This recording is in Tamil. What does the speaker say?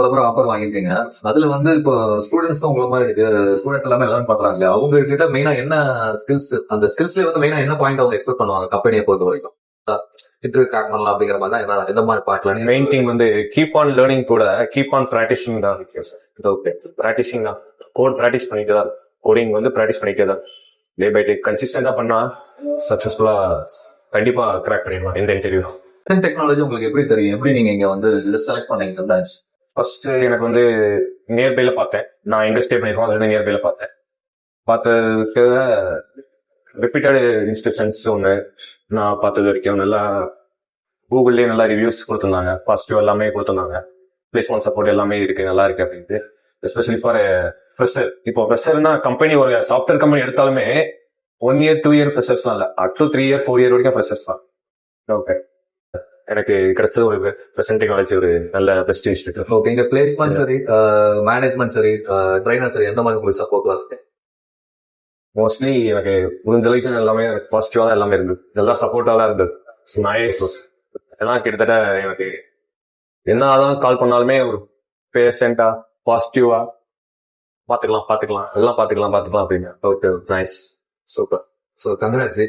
பலமுறை ஆஃபர் வாங்கியிருக்கீங்க. அதுல வந்து இப்போ ஸ்டூடெண்ட்ஸ் உங்களை மாதிரி ஸ்டூடெண்ட்ஸ் எல்லாமே லேர்ன் பண்றாங்க. அவங்க கிட்ட மெயினா என்ன ஸ்கில்ஸ், அந்த ஸ்கில்ஸ்ல வந்து மெயினா என்ன பாயிண்ட் அவங்க எக்ஸ்பெக்ட் பண்ணுவாங்க கம்பெனியை பொறுத்த வரைக்கும்? இன்டர்வியூ கிராக் பண்ணலாம் அப்படிங்கிற மாதிரி தான் என்ன எந்த மாதிரி பாயிண்ட்ல மெயின் திங் வந்து கீப் ஆன் லேர்னிங் கூட கீப் ஆன் பிராக்டிசிங் தான் முக்கியம் சார். ஓகே, பிராக்டிசிங் தான். கோட் பிராக்டிஸ் பண்ணிட்டு தான், கோடிங் வந்து பிராக்டிஸ் பண்ணிட்டே தான் டே பை டே கன்சிஸ்டன்டா பண்ணா சக்சஸ்ஃபுல்லா கண்டிப்பா கிராக் பண்ணிடலாம் இந்த இன்டர்வியூ. டெக்னாலஜி உங்களுக்கு எப்படி தெரியும்? எப்படி நீங்க இங்க வந்து இதை செலக்ட் பண்ணீங்க பிரான்ச்? ஃபர்ஸ்ட் எனக்கு வந்து நியர்பைல பார்த்தேன். நான் எங்க ஸ்டே பண்ணிருக்கோம் அதுல நியர்பைல பார்த்ததுக்கு ரிப்பீட்டட் இன்ஸ்ட்ரக்ஷன்ஸ் ஒன்று நான் பார்த்தது வரைக்கும் நல்லா கூகுள்லயே நல்லா ரிவ்யூஸ் கொடுத்துருந்தாங்க. பாசிட்டிவ் எல்லாமே கொடுத்துருந்தாங்க. பிளேஸ்மெண்ட் சப்போர்ட் எல்லாமே இருக்கு, நல்லா இருக்கு அப்படின்ட்டு. Especially for fresher. இப்போ ஃப்ரெஷர்னா கம்பெனி ஒரு சாஃப்ட்வேர் கம்பெனி எடுத்தாலுமே 1 year 2 year ஃப்ரெஷர்ஸ்லாம் இல்லை, அப் டு 3 year 4 year வரைக்கும் ஃப்ரெஷர்ஸ் தான். ஓகே, எனக்கு கிடைச்சது ஒரு பிரசன்ட் டெக்னாலஜி ஒரு நல்ல பெஸ்ட் இன்ஸ்டிடியூட். ஓகே. இங்க பிளேஸ்மெண்ட் சரி, மேனேஜ்மெண்ட் சரி, ட்ரைனர் சரி, எந்த மாதிரி உங்களுக்கு சப்போர்ட் இருக்கு? மோஸ்ட்லி எனக்கு முடிஞ்ச அளவுக்கு எல்லாமே எனக்கு பாசிட்டிவா தான் எல்லாமே இருந்தது, நல்லா சப்போர்ட்டா தான் இருந்தது. நைஸ். எல்லாம் கிட்டத்தட்ட எனக்கு என்னதான் கால் பண்ணாலுமே ஒரு பேஷண்டா பாசிட்டிவா பாத்துக்கலாம் எல்லாம் பாத்துக்கலாம் அப்படின்னு. Okay, nice. Super. So congrats.